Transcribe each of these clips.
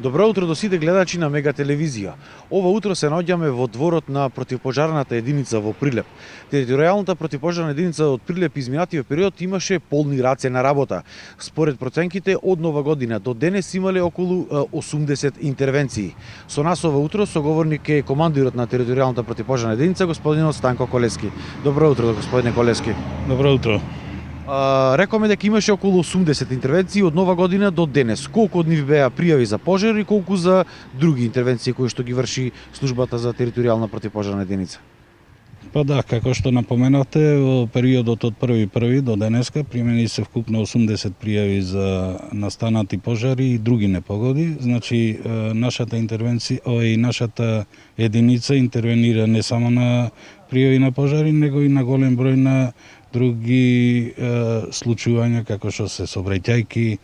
Добро утро до сите гледачи на Мега телевизија. Ова утро се наоѓаме во дворот на противпожарната единица во Прилеп. Територијалната противпожарна единица од Прилеп изминатиот период имаше полни раце на работа. Според проценките од нова година до денес имале околу 80 интервенции. Со нас ова утро соговорник е командирот на територијалната противпожарна единица господинот Станко Колески. Добро утро господине Колески. Добро утро. Рекоме дека имаше околу 80 интервенции од нова година до денес. Колку од нив беа пријави за пожар и колку за други интервенции кои што ги врши службата за територијална противпожарна единица? Па да, како што напоменавте, во периодот од 1.1. до денеска примени се вкупно 80 пријави за настанати пожари и други непогоди. Значи, нашата интервенција, и нашата единица интервенира не само на пријави на пожари, него и на голем број на други случувања, како што се сообраќајки,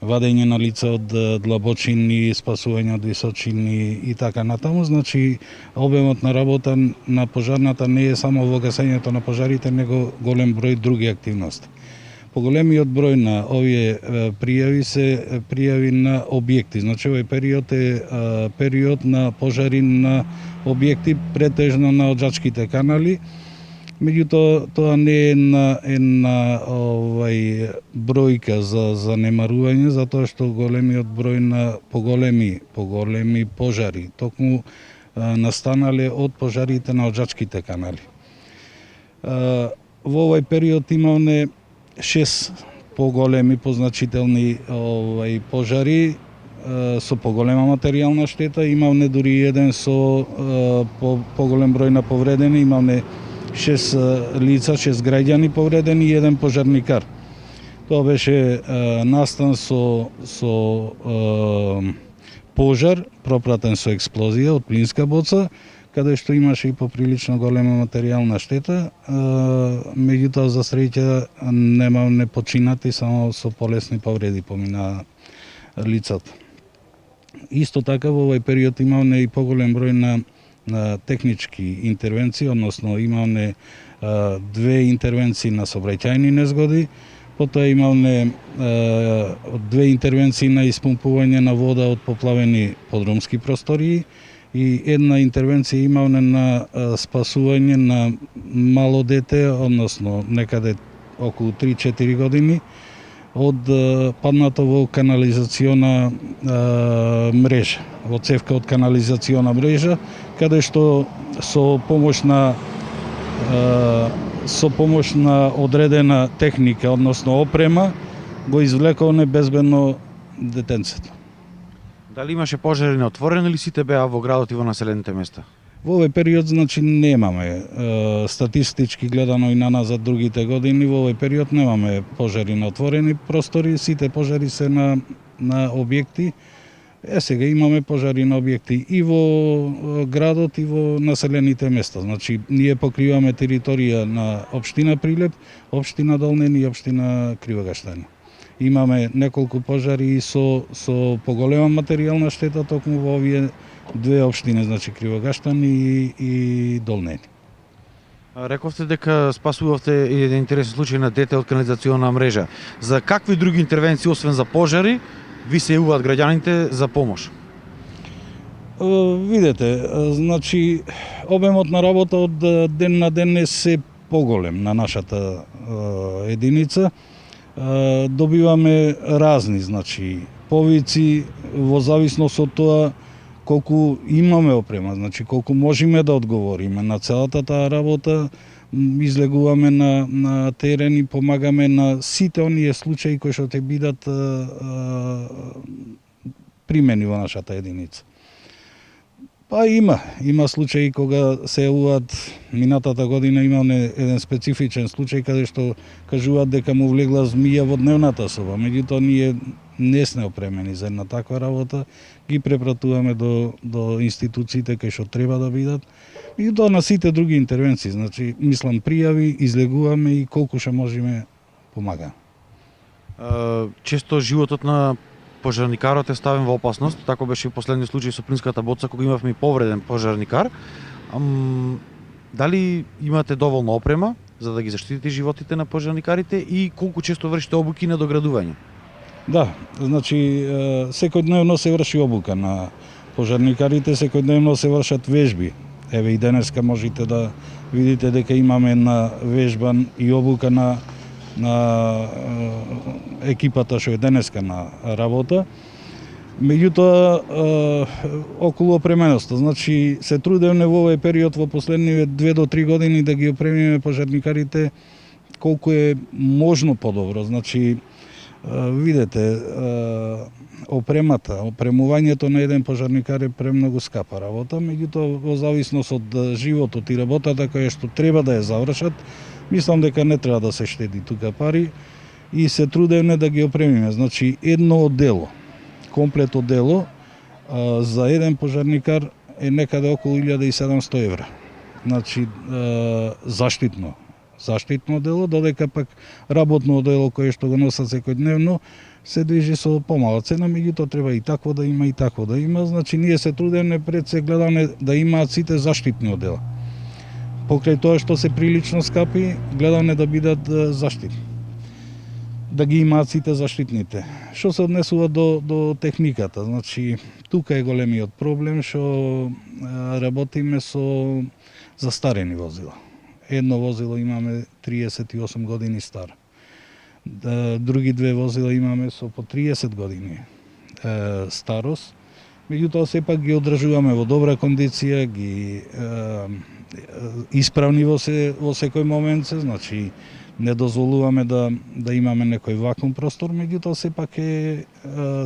вадење на лица од длабочини, спасување од височини и така натаму. Значи, обемот на работа на пожарната не е само во гасењето на пожарите, него голем број други активности. Поголемиот број на овие пријави се пријави на објекти. Значи, овој период е период на пожари на објекти, претежно на оджачките канали. Меѓутоа, тоа не е една бројка за занемарување, затоа што големиот број на поголеми пожари токму настанале од пожарите на оджачките канали. Во овој период имаме 6 поголеми, позначителни пожари со поголема материјална штета, имаме дури еден со поголем број на повредени, имаме 6 лица, 6 граѓани повредени и еден пожарникар. Тоа беше настан со пожар, пропратен со експлозија од плинска боца, каде што имаше и поприлично голема материјална штета, меѓутоа за среќа не починати, само со полесни повреди помина лицата. Исто така во овој период имаме и поголем број на технички интервенции, односно имаме 2 интервенции на сообраќајни незгоди, потоа имаме 2 интервенции на испумпување на вода од поплавени подрумски простории и една интервенција имаме на спасување на мало дете, односно некаде околу 3-4 години, од паднато во канализациона мрежа, во цевка од канализациона мрежа, каде што со помош на одредена техника, односно опрема, го извлековме безбедно детенцето. Дали имаше пожари на отворено или сите беа во градот и во населените места? Во овој период, значи, немаме статистички гледано и на назад другите години, во овој период немаме пожари на отворени простори, сите пожари се на објекти. Сега имаме пожари на објекти и во градот и во населените места. Значи, ние покриваме територија на општина Прилеп, општина Долнен и општина Кривогаштани. Имаме неколку пожари со поголема материјална штета токму во овие 2 општини, значи Кривогаштани и Долнени. Рековте дека спасувавте еден интересен случај на дете од канализациона мрежа. За какви други интервенции, освен за пожари, ви се јавуваат граѓаните за помош? Видете, значи, обемот на работа од ден на ден е се поголем на нашата единица. Добиваме разни, значи, повици во зависност од тоа колку имаме опрема, значи колку можеме да одговориме на целата таа работа, излегуваме на терен и помагаме на сите оние случаи кои што ќе бидат примени во нашата единица. Па има случаи кога се јавуваат, минатата година имаме еден специфичен случај каде што кажуваат дека му влегла змија во дневната соба, меѓутоа ние не сме опремени за една таква работа, ги препратуваме до институциите кај што треба да бидат, и на сите други интервенции, значи, мислам, пријави, излегуваме и колку што можеме помагаме. Често животот на пожарникарот е ставен во опасност, така беше и последниот случај со плинската боца кога имавме и повреден пожарникар. Дали имате доволно опрема за да ги заштитите животите на пожарникарите и колку често вршите обуки на доградување? Да, значи секојдневно се врши обука на пожарникарите, секојдневно се вршат вежби. Еве и денеска можете да видите дека имаме една вежба и обука на екипата што е денеска на работа. Меѓутоа, околу опременоста, значи се трудевме во овој период во последниве 2 до 3 години да ги опремиме пожарникарите колку е можно подобро. Значи, видете, опремувањето на еден пожарникар е премногу скапа работа, меѓутоа во зависност од животот и работата која што треба да ја завршат, мислам дека не треба да се штеди тука пари и се трудевме да ги опремиме. Значи, едно оддело, комплет оддело за еден пожарникар е некаде околу 1700 евра. Значи, заштитно дело, додека пак работно дело кое што го носат секојдневно се движи со помала цена, меѓутоа треба и такво да има и такво да има. Значи ние се трудеме пред се гледаме да имаат сите заштитни одела. Покрај тоа што се прилично скапи, гледаме да бидат заштитни. Да ги имаат сите заштитните. Што се однесува до техниката, значи тука е големиот проблем што работиме со застарени возила. Едно возило имаме 38 години стар. Други две возила имаме со по 30 години старост. Меѓутоа сепак ги одржуваме во добра кондиција, ги исправни во секој момент се, значи не дозволуваме да имаме некој вакуум простор, меѓутоа сепак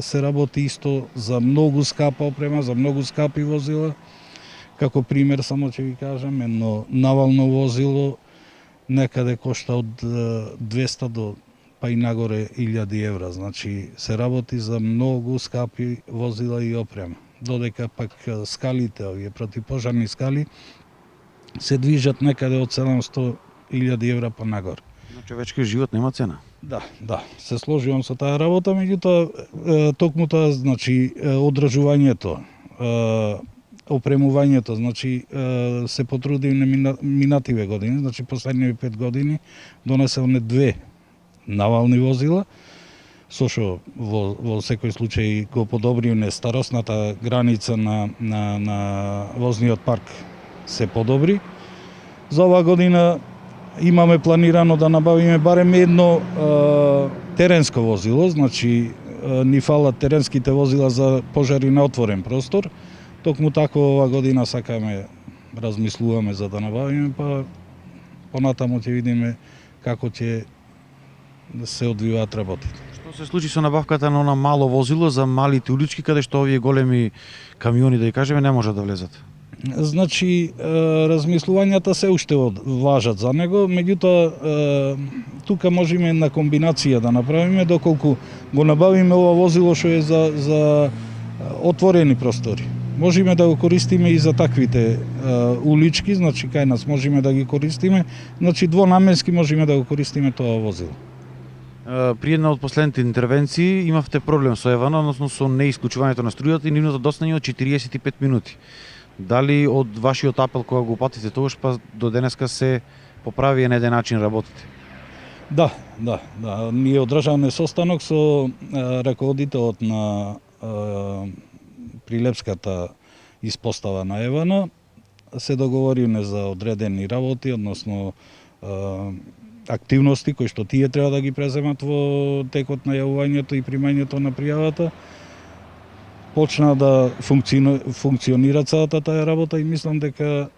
се работи исто за многу скапа опрема, за многу скапи возила. Како пример само ќе ви кажам, едно навално возило некаде кошта од 200 до па и нагоре 1000 евра. Значи се работи за многу скапи возила и опрема. Додека пак скалите, овие противпожарни скали, се движат некаде од 700.000 евра па нагоре. На човечки живот нема цена. Да, се сложувам со таа работа, меѓутоа токму тоа, значи одржувањето, опремувањето, значи се потрудив на минативе години, значи последниве 5 години донесовме 2 навални возила, со што во секој случај го подобривме старосната граница на возниот парк се подобри. За оваа година имаме планирано да набавиме барем едно теренско возило, значи ни фалат теренските возила за пожари на отворен простор. Токму тако оваа година сакаме, размислуваме за да набавиме, па понатаму ќе видиме како ќе се одвиваат работите. Што се случи со набавката на она мало возило за малите улички каде што овие големи камиони, да ја кажеме, не можат да влезат? Значи, размислувањата се уште важат за него, меѓутоа тука можеме една комбинација да направиме, доколку го набавиме ова возило што е за отворени простори. Можеме да го користиме и за таквите улички, значи кај нас можеме да ги користиме, значи двонаменски можеме да го користиме тоа возило. При една од последните интервенции имавте проблем со Евана, односно со неисклучувањето на струјата и нивното достанање од 45 минути. Дали од вашиот апел кога го упатите тогаш па до денеска се поправи на еден начин работите? Да. Ние одржаваме состанок со раководителот на Прилепската испостава на Евана. Се договоривме за одредени работи, односно активности кои што тие треба да ги преземат во текот на јавувањето и примањето на пријавата. Почна да функционира целата таа работа и мислам дека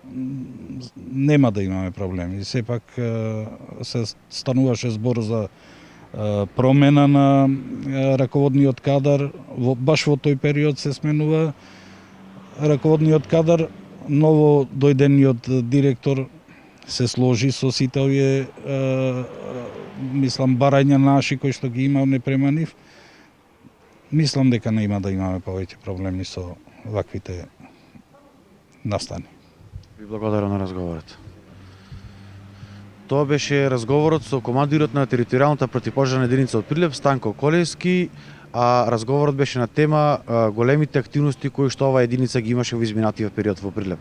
нема да имаме проблеми. Сепак се стануваше збор за промена на раководниот кадар, баш во тој период се сменува раководниот кадар, ново дојдениот директор се сложи со сите овие мислам барања наши кои што ги имам према нив. Мислам дека не има да имаме повеќе проблеми со ваквите настани. Ви благодарам на разговорот. Тоа беше разговорот со командирот на територијалната противпожарна единица од Прилеп, Станко Колевски, а разговорот беше на тема големите активности кои што оваа единица ги имаше во изминатиот период во Прилеп.